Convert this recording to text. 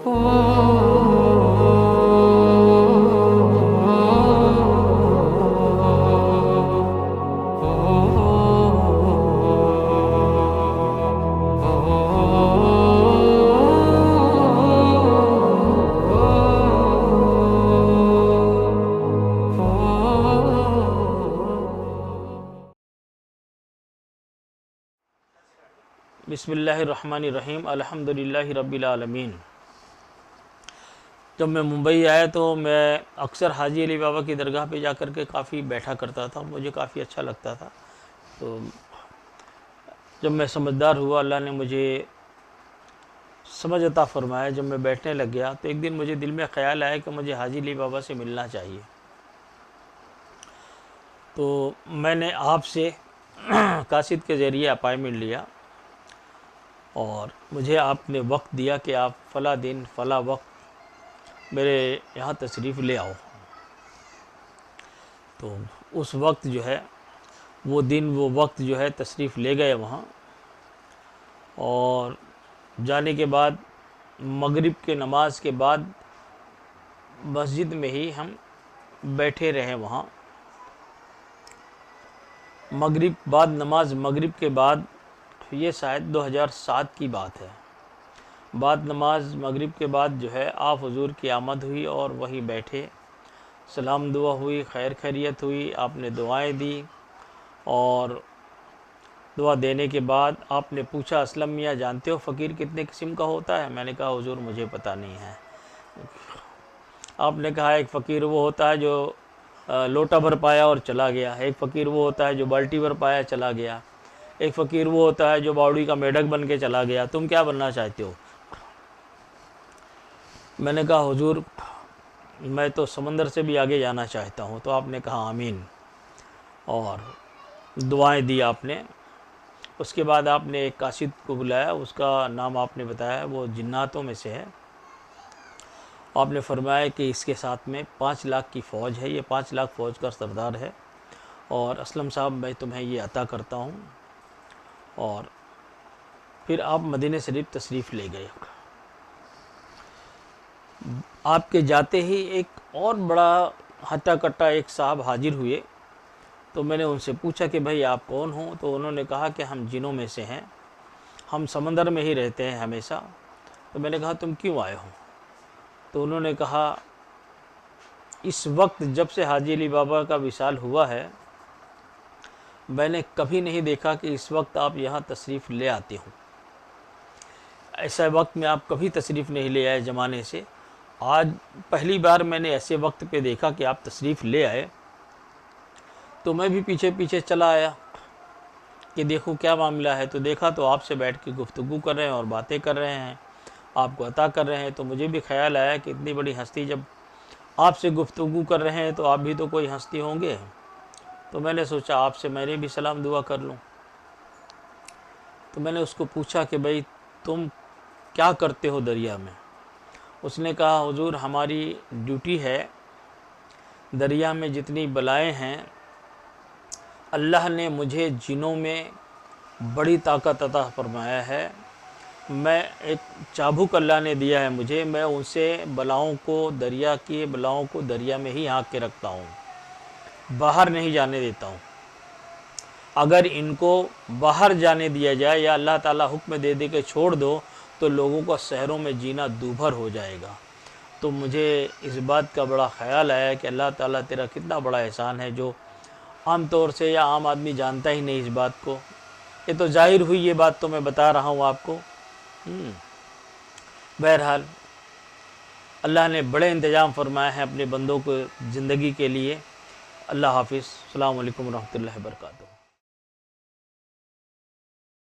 बिस्मिल्लाहिर्रहमानिर्रहीम अल्हम्दुलिल्लाहि रब्बिल आलमीन। जब मैं मुंबई आया तो मैं अक्सर हाजी अली बाबा की दरगाह पे जाकर के काफ़ी बैठा करता था, मुझे काफ़ी अच्छा लगता था। तो जब मैं समझदार हुआ, अल्लाह ने मुझे समझ अता फ़रमाया। जब मैं बैठने लग गया तो एक दिन मुझे दिल में ख़्याल आया कि मुझे हाजी अली बाबा से मिलना चाहिए। तो मैंने आपसे कासिद के ज़रिए अपॉइंटमेंट लिया और मुझे आपने वक्त दिया कि आप फ़ला दिन फ़ला वक्त मेरे यहाँ तशरीफ़ ले आओ। तो उस वक्त जो है, वो दिन वो वक्त जो है तशरीफ़ ले गए वहाँ। और जाने के बाद मगरिब के नमाज के बाद मस्जिद में ही हम बैठे रहे वहाँ। मगरिब बाद नमाज मगरिब के बाद, ये शायद 2007 की बात है, बाद नमाज मगरिब के बाद जो है आप हुजूर की आमद हुई और वहीं बैठे, सलाम दुआ हुई, खैर खैरियत हुई, आपने दुआएं दी। और दुआ देने के बाद आपने पूछा, असलम मियाँ जानते हो फ़कीर कितने किस्म का होता है? मैंने कहा हुजूर मुझे पता नहीं है। आपने कहा एक फ़कीर वो होता है जो लोटा भर पाया और चला गया, एक फ़कीर वो होता है जो बाल्टी भर पाया चला गया, एक फ़कीर वो होता है जो बावड़ी का मेढक बन के चला गया, तुम क्या बनना चाहते हो? मैंने कहा हुजूर मैं तो समंदर से भी आगे जाना चाहता हूँ। तो आपने कहा आमीन और दुआएं दी आपने। उसके बाद आपने एक कासिद को बुलाया, उसका नाम आपने बताया, वो जिन्नातों में से है। आपने फरमाया कि इसके साथ में 5 लाख की फ़ौज है, ये 5 लाख फ़ौज का सरदार है और असलम साहब मैं तुम्हें ये अता करता हूँ। और फिर आप मदीने शरीफ तशरीफ़ ले गए। आपके जाते ही एक और बड़ा हट्टा कट्टा एक साहब हाजिर हुए। तो मैंने उनसे पूछा कि भाई आप कौन हो? तो उन्होंने कहा कि हम जिनों में से हैं, हम समंदर में ही रहते हैं हमेशा। तो मैंने कहा तुम क्यों आए हो? तो उन्होंने कहा इस वक्त जब से हाजी अली बाबा का विसाल हुआ है, मैंने कभी नहीं देखा कि इस वक्त आप यहाँ तशरीफ़ ले आते हो। ऐसा वक्त में आप कभी तशरीफ़ नहीं ले आए ज़माने से। आज पहली बार मैंने ऐसे वक्त पे देखा कि आप तशरीफ़ ले आए। तो मैं भी पीछे पीछे चला आया कि देखो क्या मामला है। तो देखा तो आपसे बैठ के गुफ्तगू कर रहे हैं और बातें कर रहे हैं, आपको अता कर रहे हैं। तो मुझे भी ख्याल आया कि इतनी बड़ी हस्ती जब आपसे गुफ्तगू कर रहे हैं तो आप भी तो कोई हस्ती होंगे। तो मैंने सोचा आपसे मैंने भी सलाम दुआ कर लूँ। तो मैंने उसको पूछा कि भाई तुम क्या करते हो दरिया में? उसने कहा हुजूर हमारी ड्यूटी है, दरिया में जितनी बलाएं हैं, अल्लाह ने मुझे जिनों में बड़ी ताकत अता फरमाया है। मैं एक चाबुक अल्लाह ने दिया है मुझे, मैं उनसे बलाओं को, दरिया की बलाओं को दरिया में ही हाँक के रखता हूँ, बाहर नहीं जाने देता हूँ। अगर इनको बाहर जाने दिया जाए या अल्लाह ताला हुक्म दे दे के छोड़ दो तो लोगों का शहरों में जीना दूभर हो जाएगा। तो मुझे इस बात का बड़ा ख़याल आया कि अल्लाह ताला तेरा कितना बड़ा एहसान है जो आम तौर से या आम आदमी जानता ही नहीं इस बात को। ये तो जाहिर हुई, ये बात तो मैं बता रहा हूँ आपको। बहरहाल अल्लाह ने बड़े इंतज़ाम फरमाए हैं अपने बंदों को ज़िंदगी के लिए। अल्लाह हाफिज़। अस्सलामु अलैकुम रहमतुल्लाहि व बरकातुहू।